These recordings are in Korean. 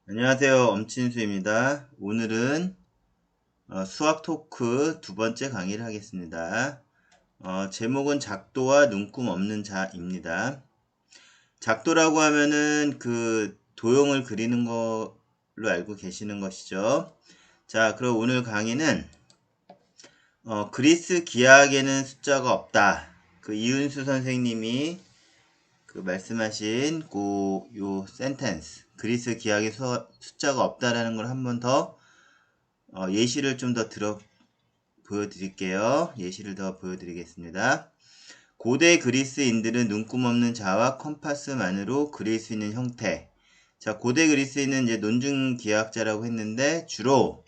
안녕하세요. 엄친수입니다. 오늘은 수학 토크 두 번째 강의를 하겠습니다. 제목은 작도와 눈금 없는 자입니다. 작도라고 하면은 그 도형을 그리는 걸로 알고 계시는 것이죠. 자, 그럼 오늘 강의는 그리스 기하학에는 숫자가 없다. 그 이은수 선생님이 그 말씀하신 요 센텐스 그리스 기하학에 숫자가 없다라는 걸 한 번 더 예시를 좀 더 보여드릴게요. 예시를 더 보여드리겠습니다. 고대 그리스인들은 눈금 없는 자와 컴파스만으로 그릴 수 있는 형태. 자, 고대 그리스인은 이제 논중기하학자라고 했는데 주로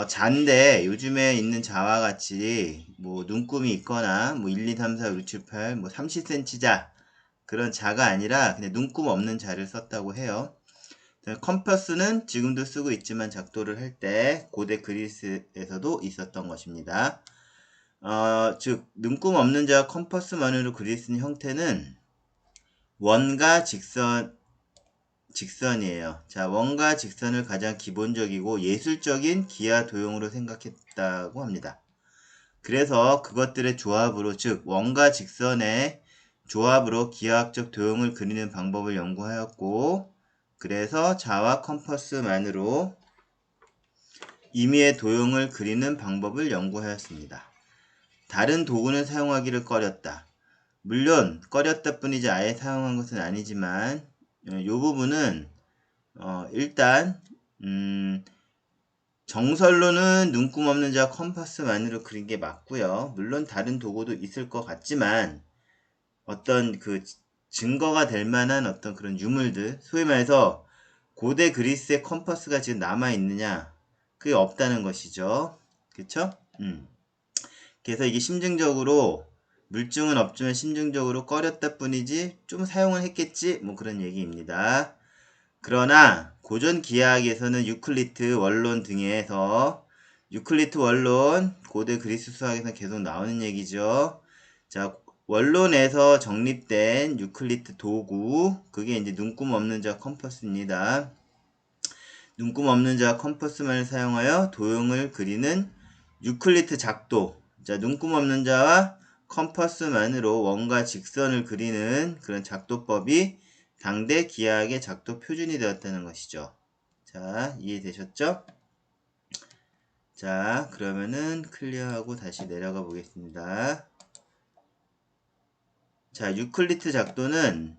자인데 요즘에 있는 자와 같이 뭐 눈금이 있거나 뭐 1, 2, 3, 4, 5, 6, 7, 8, 뭐 30cm 자 그런 자가 아니라 그냥 눈금 없는 자를 썼다고 해요. 컴퍼스는 지금도 쓰고 있지만 작도를 할 때 고대 그리스에서도 있었던 것입니다. 즉 눈금 없는 자와 컴퍼스만으로 그릴 수 있는 형태는 원과 직선이에요. 자, 원과 직선을 가장 기본적이고 예술적인 기하 도형으로 생각했다고 합니다. 그래서 그것들의 조합으로, 즉 원과 직선의 조합으로 기하학적 도형을 그리는 방법을 연구하였고, 그래서 자와 컴퍼스만으로 임의의 도형을 그리는 방법을 연구하였습니다. 다른 도구는 사용하기를 꺼렸다. 물론 꺼렸다 뿐이지 아예 사용한 것은 아니지만 이 부분은 일단 정설로는 눈금 없는 자 컴퍼스만으로 그린 게 맞고요. 물론 다른 도구도 있을 것 같지만 어떤 그 증거가 될 만한 어떤 그런 유물들, 소위 말해서 고대 그리스의 컴퍼스가 지금 남아 있느냐? 그게 없다는 것이죠. 그쵸? 그래서 이게 심증적으로 물증은 없지만 심증적으로 꺼렸다 뿐이지 좀 사용을 했겠지? 뭐 그런 얘기입니다. 그러나 고전 기하학에서는 유클리트 원론 등에서 유클리트 원론 고대 그리스 수학에서 계속 나오는 얘기죠. 자, 원론에서 정립된 유클리트 도구 그게 이제 눈금 없는 자 컴퍼스입니다. 눈금 없는 자 컴퍼스만을 사용하여 도형을 그리는 유클리트 작도. 자, 눈금 없는 자와 컴퍼스만으로 원과 직선을 그리는 그런 작도법이 당대 기하학의 작도 표준이 되었다는 것이죠. 자, 이해되셨죠? 자, 그러면은 클리어하고 다시 내려가 보겠습니다. 자, 유클리트 작도는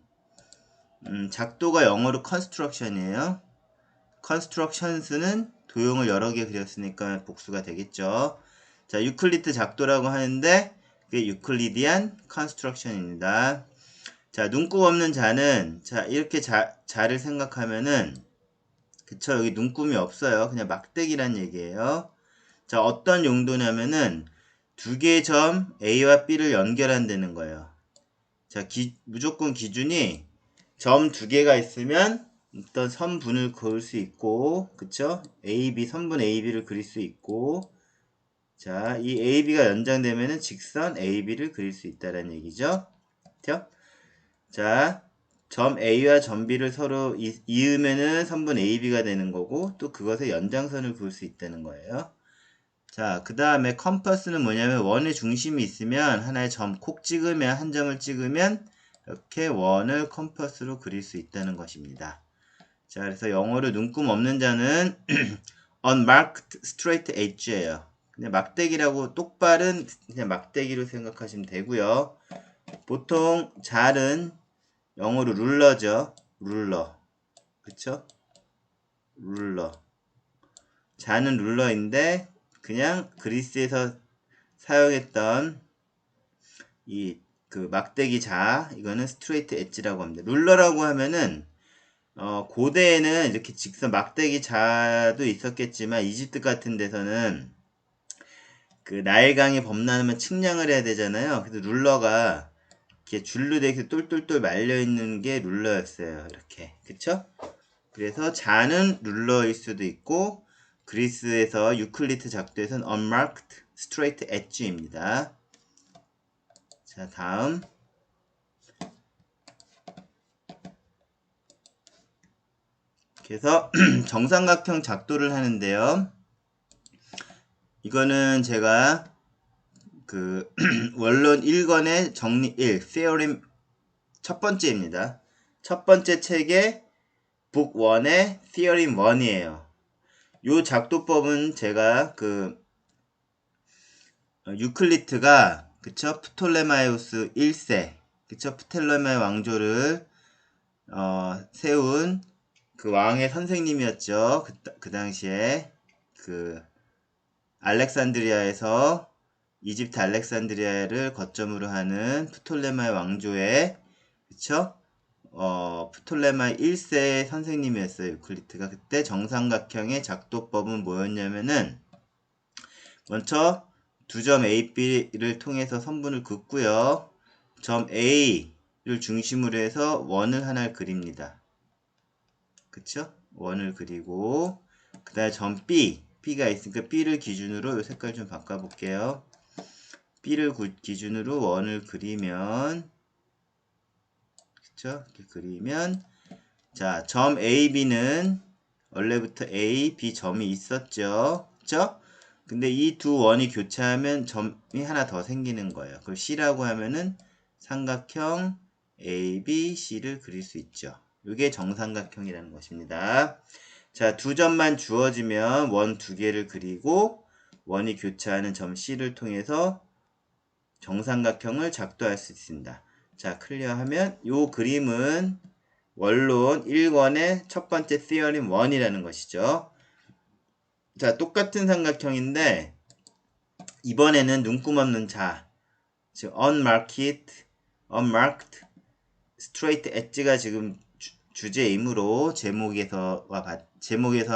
작도가 영어로 construction이에요. constructions는 도형을 여러 개 그렸으니까 복수가 되겠죠. 자, 유클리트 작도라고 하는데 그게 유클리디안 construction입니다. 자, 눈금 없는 자는 자, 이렇게 자를 생각하면은 그쵸, 여기 눈금이 없어요. 그냥 막대기란 얘기예요. 자, 어떤 용도냐면은 두 개의 점 A와 B를 연결한다는 거예요. 자, 무조건 기준이 점 두 개가 있으면 어떤 선분을 그을 수 있고, 그쵸? AB, 선분 AB를 그릴 수 있고, 자, 이 AB가 연장되면은 직선 AB를 그릴 수 있다는 얘기죠. 그쵸? 자, 점 A와 점 B를 서로 이으면은 선분 AB가 되는 거고, 또 그것의 연장선을 그을 수 있다는 거예요. 자, 그 다음에 컴퍼스는 뭐냐면 원의 중심이 있으면 하나의 점 콕 찍으면 한 점을 찍으면 이렇게 원을 컴퍼스로 그릴 수 있다는 것입니다. 자, 그래서 영어로 눈금 없는 자는 unmarked straight edge예요. 그냥 막대기라고 똑바른 그냥 막대기로 생각하시면 되고요. 보통 잘은 영어로 룰러죠. 룰러. 그쵸? 룰러. 자는 룰러인데 그냥 그리스에서 사용했던 이 그 막대기 자 이거는 스트레이트 엣지라고 합니다. 룰러라고 하면은 고대에는 이렇게 직선 막대기 자도 있었겠지만 이집트 같은 데서는 그 나일강이 범람하면 측량을 해야 되잖아요. 그래서 룰러가 이렇게 줄로 되게 똘똘똘 말려 있는 게 룰러였어요. 이렇게 그쵸? 그래서 자는 룰러일 수도 있고 그리스에서 유클리트 작도에서는 unmarked straight edge입니다. 자, 다음. 이렇게 해서 정삼각형 작도를 하는데요. 이거는 제가 그 원론 1권의 정리 1, Theorem 첫 번째입니다. 첫 번째 책의 북 1의 Theorem 1이에요. 요 작도법은 제가 그 유클리트가 그쵸? 프톨레마이오스 1세 그쵸? 프톨레마이 왕조를 세운 그 왕의 선생님이었죠. 그 당시에 그 알렉산드리아에서 이집트 알렉산드리아를 거점으로 하는 프톨레마이 왕조의 그쵸? 프톨레마이 1세의 선생님이었어요. 유클리트가. 그때 정삼각형의 작도법은 뭐였냐면은 먼저 두 점 A, B를 통해서 선분을 긋고요. 점 A를 중심으로 해서 원을 하나를 그립니다. 그쵸? 원을 그리고 그 다음에 점 B, B가 있으니까 B를 기준으로 이 색깔 좀 바꿔볼게요. B를 기준으로 원을 그리면 그쵸? 이렇게 그리면 자, 점 A, B는 원래부터 A, B 점이 있었죠. 그쵸? 근데 이 두 원이 교차하면 점이 하나 더 생기는 거예요. 그걸 C라고 하면은 삼각형 A, B, C를 그릴 수 있죠. 이게 정삼각형이라는 것입니다. 자, 두 점만 주어지면 원 두 개를 그리고 원이 교차하는 점 C를 통해서 정삼각형을 작도할 수 있습니다. 자, 클리어하면 이 그림은 원론 1권의 첫 번째 Theorem 1이라는 것이죠. 자, 똑같은 삼각형인데 이번에는 눈금 없는 자, 즉 unmarked straight edge가 지금 주제이므로 제목에서와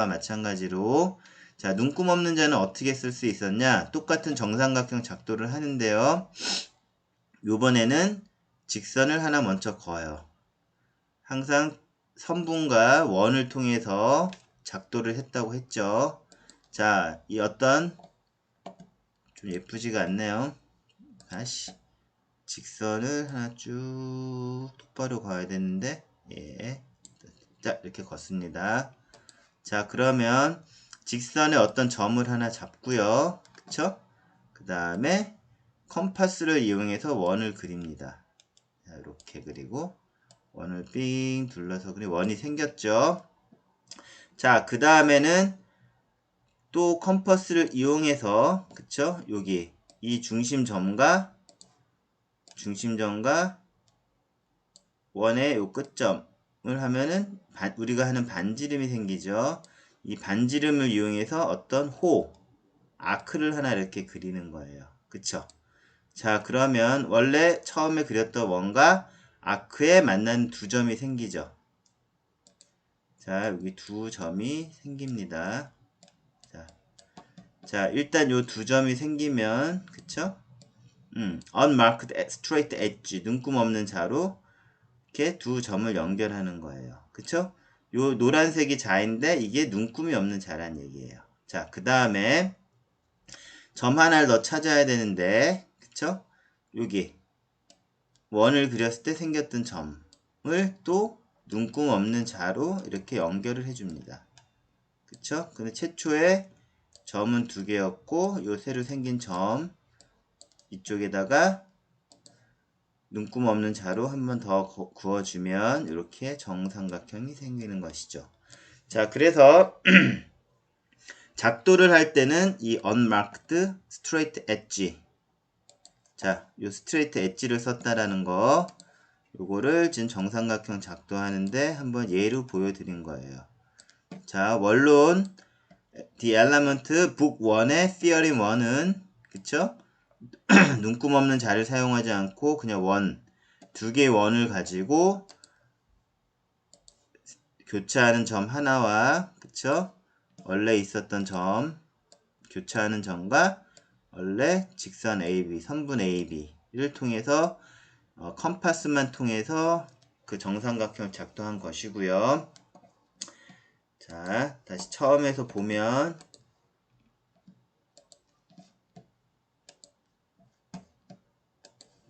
마찬가지로 자, 눈금 없는 자는 어떻게 쓸 수 있었냐? 똑같은 정삼각형 작도를 하는데요. 요번에는 직선을 하나 먼저 그어요. 항상 선분과 원을 통해서 작도를 했다고 했죠. 자, 이 어떤 좀 예쁘지가 않네요. 다시 직선을 하나 쭉 똑바로 그어야 되는데 예. 자, 이렇게 걷습니다. 자, 그러면 직선에 어떤 점을 하나 잡고요. 그쵸? 그 다음에 컴파스를 이용해서 원을 그립니다. 자, 이렇게 그리고 원을 삥 둘러서 그리고 원이 생겼죠. 자, 그 다음에는 또 컴퍼스를 이용해서 그쵸? 여기 이 중심점과 원의 요 끝점을 하면은 우리가 하는 반지름이 생기죠. 이 반지름을 이용해서 어떤 아크를 하나 이렇게 그리는 거예요. 그쵸? 자, 그러면 원래 처음에 그렸던 원과 아크에 만난 두 점이 생기죠. 자, 여기 두 점이 생깁니다. 자, 일단 요 두 점이 생기면, 그쵸? unmarked straight edge, 눈금 없는 자로 이렇게 두 점을 연결하는 거예요. 그쵸? 요 노란색이 자인데 이게 눈금이 없는 자란 얘기예요. 자, 그 다음에 점 하나를 더 찾아야 되는데, 그쵸? 여기 원을 그렸을 때 생겼던 점을 또 눈금 없는 자로 이렇게 연결을 해줍니다. 그쵸? 근데 최초에 점은 두 개였고 요 새로 생긴 점 이쪽에다가 눈금 없는 자로 한 번 더 그어주면 이렇게 정삼각형이 생기는 것이죠. 자, 그래서 작도를 할 때는 이 unmarked straight edge 자, 요 straight edge를 썼다라는 거 요거를 지금 정삼각형 작도하는데 한번 예로 보여드린 거예요. 자, 원론 The Element Book 1의 Theorem 1은 그쵸? 눈금 없는 자를 사용하지 않고 그냥 두 개의 원을 가지고 교차하는 점 하나와 그쵸? 원래 있었던 점 교차하는 점과 원래 직선 AB, 선분 AB를 통해서 컴파스만 통해서 그 정삼각형을 작동한 것이고요. 자, 다시 처음에서 보면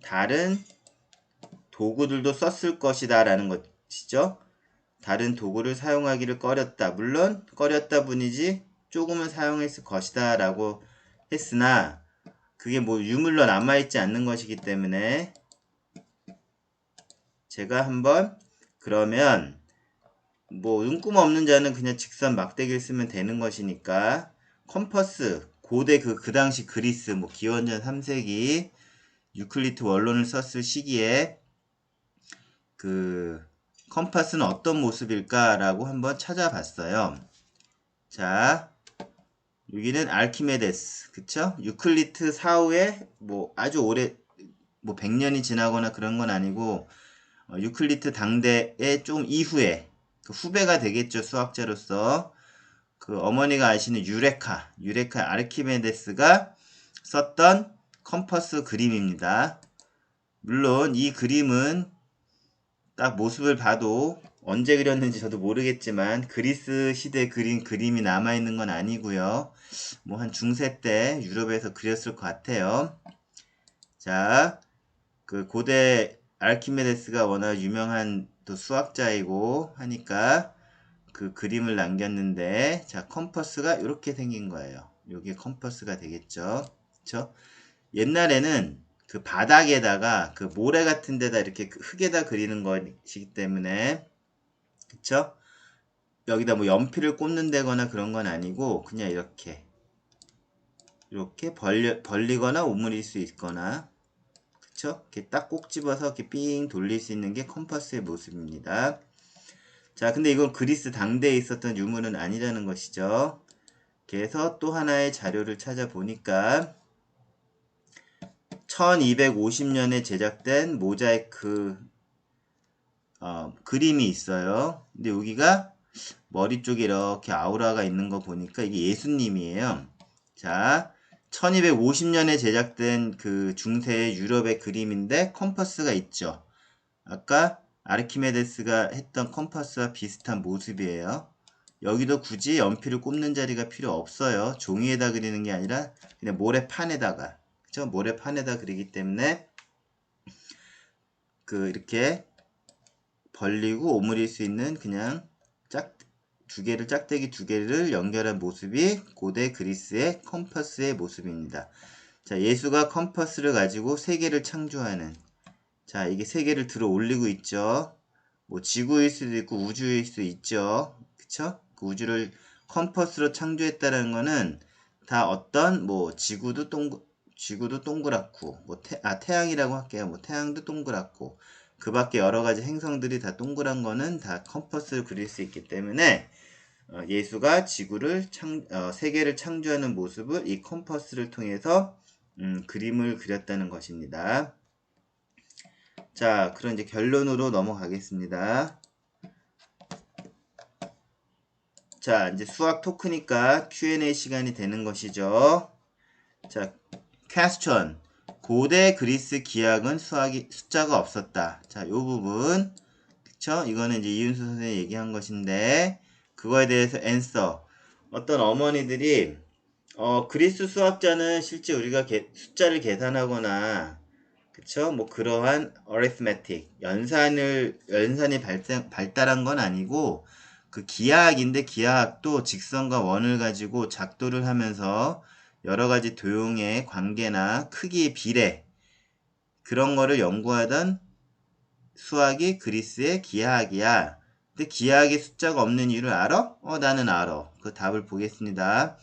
다른 도구들도 썼을 것이다 라는 것이죠. 다른 도구를 사용하기를 꺼렸다. 물론 꺼렸다 뿐이지 조금은 사용했을 것이다 라고 했으나 그게 뭐 유물로 남아있지 않는 것이기 때문에 제가 한번 그러면 뭐 눈금 없는 자는 그냥 직선 막대기를 쓰면 되는 것이니까 컴퍼스 고대 그 당시 그리스 뭐 기원전 3세기 유클리드 원론을 썼을 시기에 그 컴파스는 어떤 모습일까라고 한번 찾아봤어요. 자, 여기는 알키메데스, 그쵸? 유클리드 사후에 뭐 아주 오래 뭐 100년이 지나거나 그런 건 아니고 유클리드 당대의 좀 이후에 그 후배가 되겠죠, 수학자로서. 그 어머니가 아시는 유레카 아르키메데스가 썼던 컴퍼스 그림입니다. 물론 이 그림은 딱 모습을 봐도 언제 그렸는지 저도 모르겠지만 그리스 시대 그린 그림이 남아있는 건 아니고요. 뭐 한 중세 때 유럽에서 그렸을 것 같아요. 자, 그 고대 알키메데스가 워낙 유명한 또 수학자이고 하니까 그 그림을 남겼는데, 자, 컴퍼스가 이렇게 생긴 거예요. 요게 컴퍼스가 되겠죠. 그쵸? 옛날에는 그 바닥에다가 그 모래 같은 데다 이렇게 흙에다 그리는 것이기 때문에, 그쵸? 여기다 뭐 연필을 꽂는 데거나 그런 건 아니고 그냥 이렇게 벌리거나 오므릴 수 있거나, 그쵸? 이렇게 딱 꼭 집어서 이렇게 삥 돌릴 수 있는 게 컴퍼스의 모습입니다. 자, 근데 이건 그리스 당대에 있었던 유물은 아니라는 것이죠. 그래서 또 하나의 자료를 찾아보니까 1250년에 제작된 모자이크 그림이 있어요. 근데 여기가 머리 쪽에 이렇게 아우라가 있는 거 보니까 이게 예수님이에요. 자, 1250년에 제작된 그 중세 유럽의 그림인데 컴퍼스가 있죠. 아까 아르키메데스가 했던 컴퍼스와 비슷한 모습이에요. 여기도 굳이 연필을 꼽는 자리가 필요 없어요. 종이에다 그리는 게 아니라 그냥 모래판에다가, 그쵸? 모래판에다 그리기 때문에 그 이렇게 벌리고 오므릴 수 있는 그냥 짝대기 두 개를 연결한 모습이 고대 그리스의 컴퍼스의 모습입니다. 자, 예수가 컴퍼스를 가지고 세계를 창조하는, 자, 이게 세계를 들어 올리고 있죠. 뭐 지구일 수도 있고 우주일 수도 있죠. 그쵸? 그 우주를 컴퍼스로 창조했다는 거는 다 어떤 뭐 지구도 동그랗고 뭐 태양이라고 할게요. 뭐 태양도 동그랗고 그 밖에 여러 가지 행성들이 다 동그란 거는 다 컴퍼스를 그릴 수 있기 때문에 예수가 세계를 창조하는 모습을 이 컴퍼스를 통해서 그림을 그렸다는 것입니다. 자, 그럼 이제 결론으로 넘어가겠습니다. 자, 이제 수학 토크니까 Q&A 시간이 되는 것이죠. 자, 퀘스천. 고대 그리스 기하학은 숫자가 없었다. 자, 요 부분. 그쵸? 이거는 이제 이윤수 선생님이 얘기한 것인데, 그거에 대해서 앤서. 어떤 어머니들이, 그리스 수학자는 실제 우리가 숫자를 계산하거나, 그쵸? 뭐 그러한 arithmetic, 연산이 발달한 건 아니고, 그 기하학인데 기하학도 직선과 원을 가지고 작도를 하면서 여러 가지 도형의 관계나 크기의 비례, 그런 거를 연구하던 수학이 그리스의 기하학이야. 근데 기하학에 숫자가 없는 이유를 알아? 나는 알아. 그 답을 보겠습니다.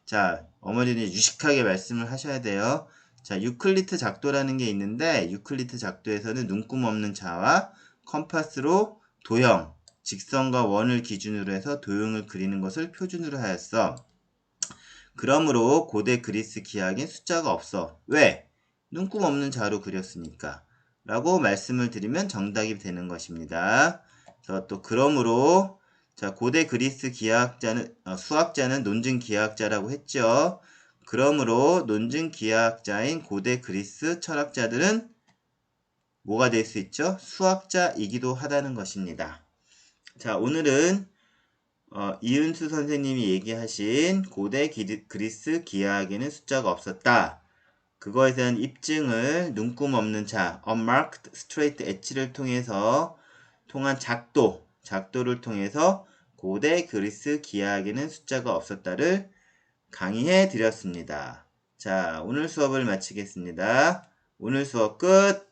자, 어머니는 유식하게 말씀을 하셔야 돼요. 자, 유클리드 작도라는 게 있는데 유클리드 작도에서는 눈금 없는 자와 컴파스로 도형, 직선과 원을 기준으로 해서 도형을 그리는 것을 표준으로 하였어. 그러므로 고대 그리스 기하학엔 숫자가 없어. 왜? 눈금 없는 자로 그렸으니까. 라고 말씀을 드리면 정답이 되는 것입니다. 그래서 또 그러므로 자, 고대 그리스 수학자는 논증 기하학자라고 했죠. 그러므로 논증 기하학자인 고대 그리스 철학자들은 뭐가 될 수 있죠? 수학자이기도 하다는 것입니다. 자, 오늘은 이은수 선생님이 얘기하신 고대 그리스 기하학에는 숫자가 없었다. 그거에 대한 입증을 눈금 없는 자, unmarked straight edge를 통한 작도, 작도를 통해서 고대 그리스 기하학에는 숫자가 없었다를 강의해 드렸습니다. 자, 오늘 수업을 마치겠습니다. 오늘 수업 끝!